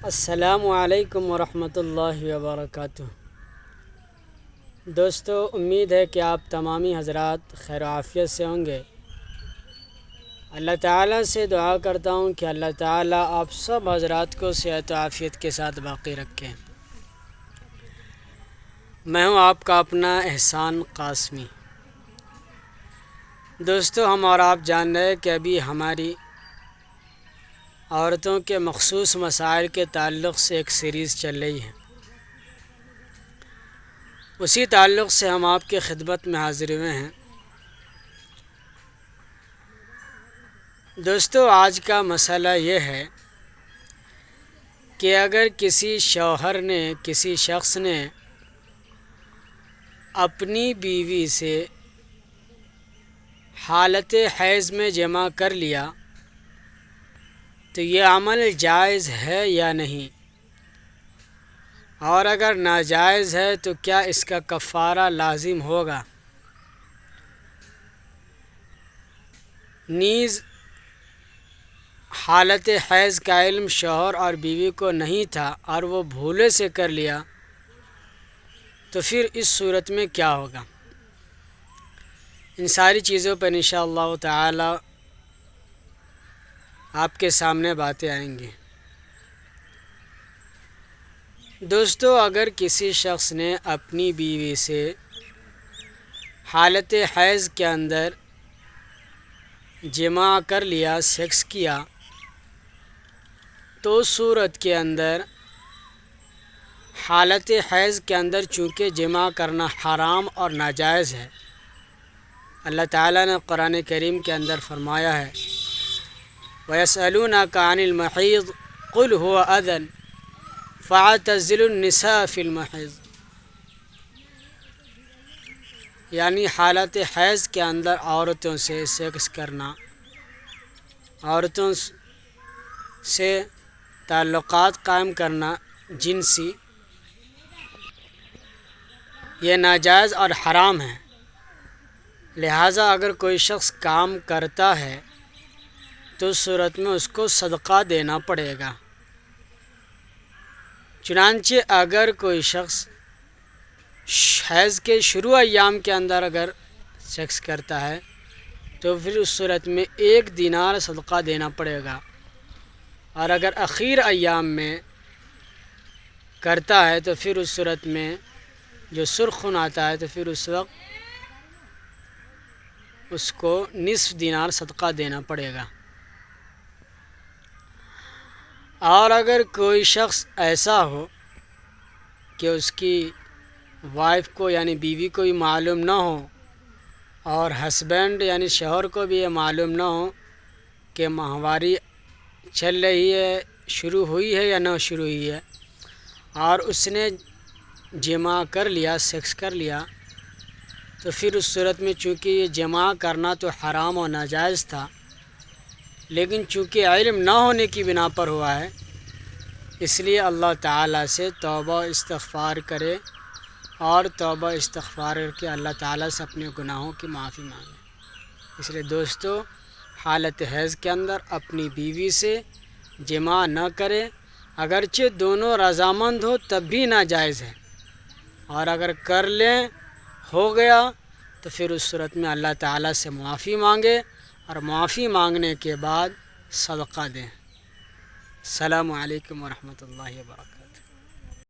السلام علیکم ورحمۃ اللہ وبرکاتہ۔ دوستو، امید ہے کہ آپ تمامی حضرات خیر و عافیت سے ہوں گے۔ اللہ تعالیٰ سے دعا کرتا ہوں کہ اللہ تعالیٰ آپ سب حضرات کو صحت و عافیت کے ساتھ باقی رکھیں۔ میں ہوں آپ کا اپنا احسان قاسمی۔ دوستو، ہم اور آپ جان رہے ہیں کہ ابھی ہماری عورتوں کے مخصوص مسائل کے تعلق سے ایک سیریز چل رہی ہے۔ اسی تعلق سے ہم آپ کی خدمت میں حاضر ہوئے ہیں۔ دوستو، آج کا مسئلہ یہ ہے کہ اگر کسی شوہر نے، کسی شخص نے اپنی بیوی سے حالت حیض میں جمع کر لیا تو یہ عمل جائز ہے یا نہیں، اور اگر ناجائز ہے تو کیا اس کا کفارہ لازم ہوگا؟ نیز حالت حیض کا علم شوہر اور بیوی کو نہیں تھا اور وہ بھولے سے کر لیا تو پھر اس صورت میں کیا ہوگا؟ ان ساری چیزوں پر انشاءاللہ تعالی آپ کے سامنے باتیں آئیں گی۔ دوستو، اگر کسی شخص نے اپنی بیوی سے حالت حیض کے اندر جمع کر لیا، سیکس کیا، تو اس صورت کے اندر حالت حیض کے اندر چونکہ جمع کرنا حرام اور ناجائز ہے، اللہ تعالیٰ نے قرآن کریم کے اندر فرمایا ہے وَيَسْأَلُونَكَ عَنِ الْمَحِيضِ قُلْ هُوَ أَذًى فَاعْتَزِلُوا النِّسَاءَ فِي الْمَحِيضِ، یعنی حالت حیض کے اندر عورتوں سے سیکس کرنا، عورتوں سے تعلقات قائم کرنا جنسی، یہ ناجائز اور حرام ہے۔ لہٰذا اگر کوئی شخص کام کرتا ہے تو اس صورت میں اس کو صدقہ دینا پڑے گا۔ چنانچہ اگر کوئی شخص حیض کے شروع ایام کے اندر اگر سیکس کرتا ہے تو پھر اس صورت میں 1 دینار صدقہ دینا پڑے گا، اور اگر اخیر ایام میں کرتا ہے تو پھر اس صورت میں جو سرخ خون آتا ہے تو پھر اس وقت اس کو نصف دینار صدقہ دینا پڑے گا۔ اور اگر کوئی شخص ایسا ہو کہ اس کی وائف کو یعنی بیوی کو یہ معلوم نہ ہو اور ہسبینڈ یعنی شوہر کو بھی یہ معلوم نہ ہو کہ ماہواری چل رہی ہے، شروع ہوئی ہے یا نہ شروع ہوئی ہے، اور اس نے جمع کر لیا، سیکس کر لیا، تو پھر اس صورت میں چونکہ یہ جمع کرنا تو حرام و ناجائز تھا، لیکن چونکہ علم نہ ہونے کی بنا پر ہوا ہے، اس لیے اللہ تعالیٰ سے توبہ استغفار کرے اور توبہ استغفار کر کے اللہ تعالیٰ سے اپنے گناہوں کی معافی مانگے۔ اس لیے دوستو، حالت حیض کے اندر اپنی بیوی سے جمع نہ کرے، اگرچہ دونوں رضامند ہو تب بھی ناجائز ہے، اور اگر کر لیں ہو گیا تو پھر اس صورت میں اللہ تعالیٰ سے معافی مانگے، اور معافی مانگنے کے بعد صدقہ دیں۔ السلام علیکم ورحمۃ اللہ وبرکاتہ۔